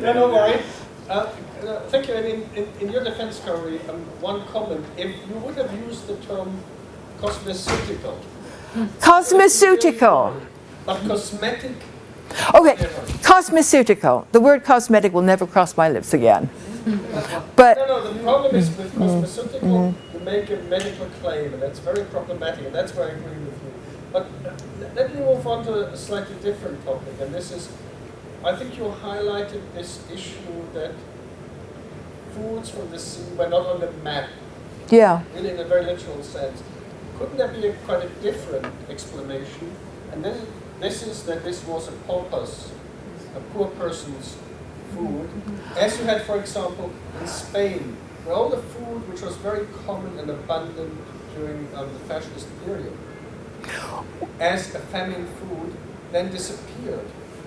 Yeah, no worry. Thank you. And in your defense, Kaori, one comment. If you would have used the term cosmeceutical. Cosmeceutical. But cosmetic. Okay, cosmeceutical. The word cosmetic will never cross my lips again. But no, the problem is with cosmeceutical, you make a medical claim, and that's very problematic, and that's where I agree with you. But let me move on to a slightly different topic, and this is, I think you highlighted this issue that foods from the sea were not on the map. yeah. Really in a very literal sense. Couldn't there be quite a different explanation? And then this is that this was a pauper's, a poor person's food, as you had, for example, in Spain, where all the food which was very common and abundant during the fascist period, as a famine food, then disappeared.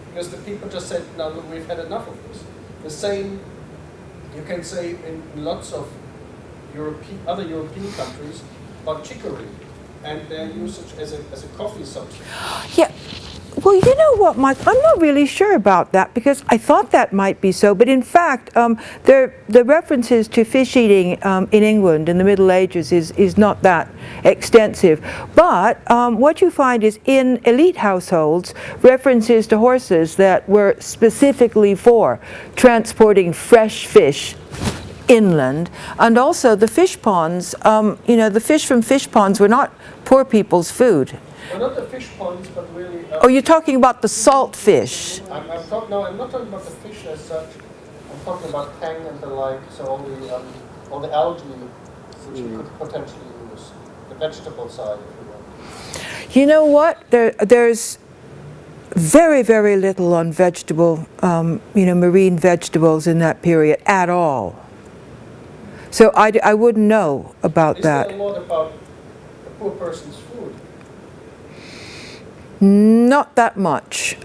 Because the people just said, no, look, we've had enough of this. The same, you can say in lots of other European countries about chicory and their usage as a coffee substitute. Yeah. Well, you know what, Mike? I'm not really sure about that because I thought that might be so. But in fact, the references to fish eating in England in the Middle Ages is not that extensive. But what you find is in elite households, references to horses that were specifically for transporting fresh fish inland, and also the fish ponds. You know, the fish from fish ponds were not poor people's food. Well, not the fish ponds, but really... Oh, you're talking about the salt fish. I'm not talking about the fish as such. I'm talking about tang and the like, so all the algae which you could potentially use. The vegetable side, if you want. You know what? There's very, very little on vegetable, marine vegetables in that period at all. So I wouldn't know about that. Is there a lot about the poor person's food? Not that much.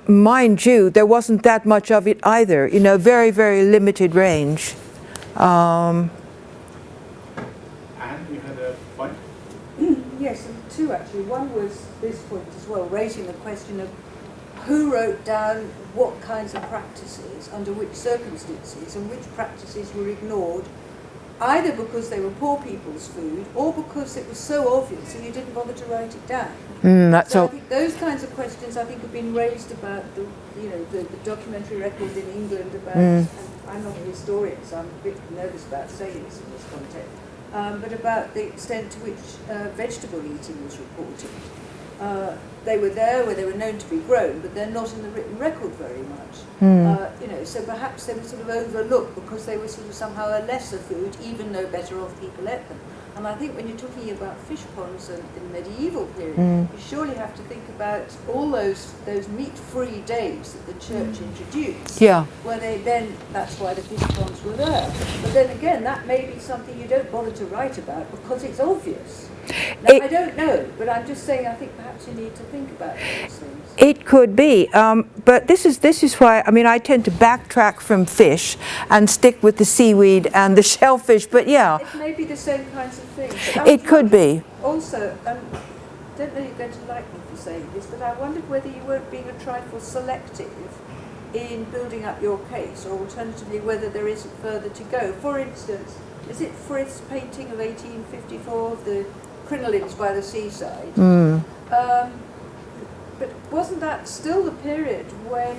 Mind you, there wasn't that much of it either. You know, very, very limited range. And you had a point? Yes, and two actually. One was this point as well, raising the question of who wrote down what kinds of practices, under which circumstances, and which practices were ignored, either because they were poor people's food or because it was so obvious and you didn't bother to write it down. So I think those kinds of questions I think have been raised about the documentary record in England about, and I'm not a historian so I'm a bit nervous about saying this in this context, but about the extent to which vegetable eating was reported. They were there where they were known to be grown, but they're not in the written record very much. So perhaps they were sort of overlooked because they were sort of somehow a lesser food, even though better off people ate them. And I think when you're talking about fish ponds in the medieval period, you surely have to think about all those meat-free days that the church introduced. Yeah. Where that's why the fish ponds were there. But then again, that may be something you don't bother to write about because it's obvious. Now, I don't know, but I'm just saying I think perhaps you need to think about those things. It could be, but this is why, I mean, I tend to backtrack from fish and stick with the seaweed and the shellfish, but yeah. It may be the same kinds of things. It could be. Also, I don't know you're going to like me for saying this, but I wondered whether you weren't being a trifle selective in building up your case, or alternatively whether there isn't further to go. For instance, is it Frith's painting of 1854 of the crinolines by the seaside? But wasn't that still the period when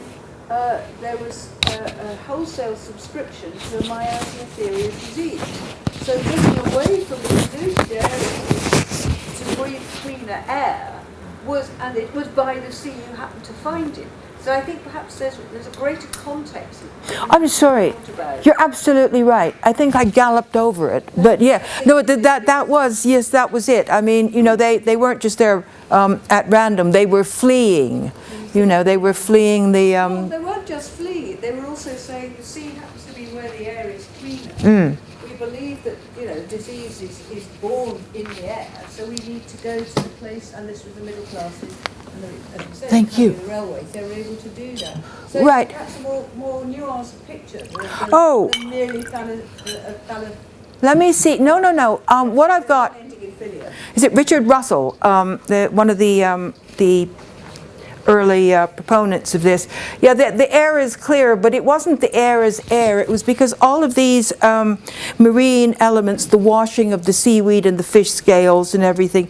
there was a wholesale subscription to a myasthenia theory of disease? So getting away from the polluted areas to breathe cleaner air and it was by the sea you happened to find it. So I think perhaps there's a greater context. I'm sorry, you're absolutely right. I think I galloped over it, but yeah, no, that was it. I mean, they weren't just there at random. They were fleeing. They were fleeing the. Well, they weren't just fleeing. They were also saying the sea happens to be where the air is cleaner. We believe that disease is born in the air, so we need to go to the place. And this was the middle classes. Thank you. The railways, they were able to do that. So right. That's a more nuanced picture than merely Let me see. No. What I've got is it Richard Russell, one of the early proponents of this. Yeah, the air is clear, but it wasn't the air as air. It was because all of these marine elements, the washing of the seaweed and the fish scales and everything,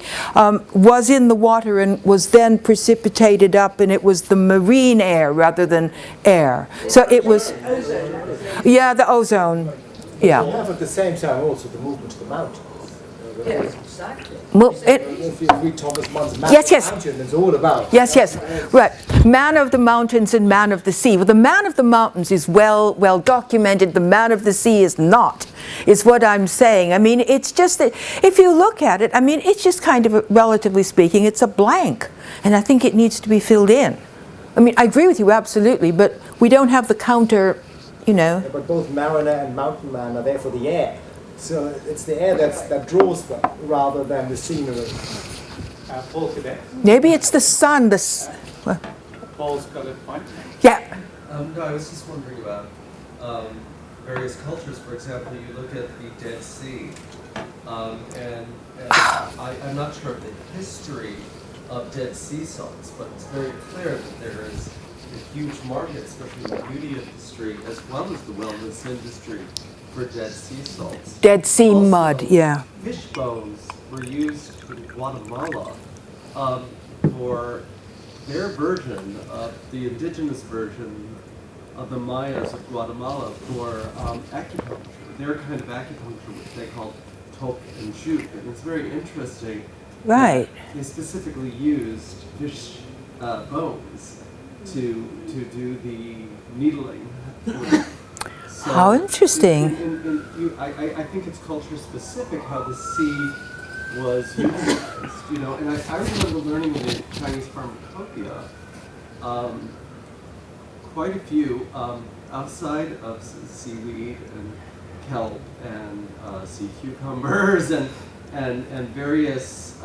was in the water and was then precipitated up, and it was the marine air rather than air. So it was, yeah, the ozone. You Yeah. have at the same time also the movement to the mountains. Yes, exactly. Well, If you read Thomas Mann's Yes, yes. Mountain, it's all about. yes, right. Man of the mountains and man of the sea. Well, the man of the mountains is well documented. The man of the sea is not, is what I'm saying. I mean, it's just that if you look at it, I mean, it's just kind of, relatively speaking, it's a blank. And I think it needs to be filled in. I mean, I agree with you absolutely, but we don't have the counter, you know. Yeah, but both mariner and mountain man are there for the air. So it's the air that draws them rather than the scenery. Paul Cadet. Maybe it's the sun. Paul's got a point. Yeah. No, I was just wondering about various cultures. For example, you look at the Dead Sea, and I'm not sure of the history of Dead Sea salts, but it's very clear that there is a huge market, especially in the beauty industry, as well as the wellness industry, for Dead Sea salts. Dead Sea Also, mud, yeah. Fish bones were used in Guatemala for their version of the indigenous version of the Mayas of Guatemala for acupuncture, their kind of acupuncture, which they called toque and juke. And it's very interesting. Right. They specifically used fish bones to do the needling. So How interesting. I think it's culture specific how the sea was utilized, you know, and I remember learning in the Chinese pharmacopoeia quite a few outside of seaweed and kelp and sea cucumbers and various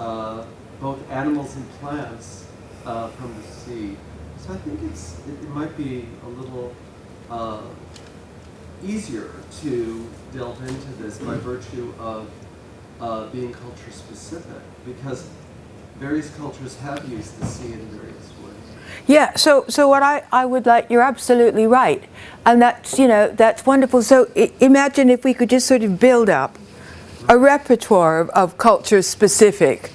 both animals and plants from the sea. So I think it might be a little easier to delve into this by virtue of being culture specific, because various cultures have used the sea in various ways. Yeah, so what I would like, you're absolutely right. And that's, you know, that's wonderful. So imagine if we could just sort of build up a repertoire of culture-specific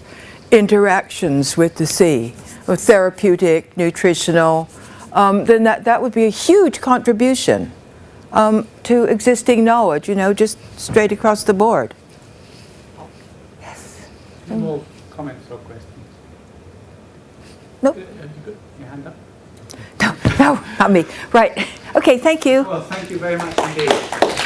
interactions with the sea, or therapeutic, nutritional, then that would be a huge contribution to existing knowledge, you know, just straight across the board. Yes. Any more comments or questions? Nope. Have you got your hand up? No, not me. Right. Okay, thank you. Well, thank you very much indeed.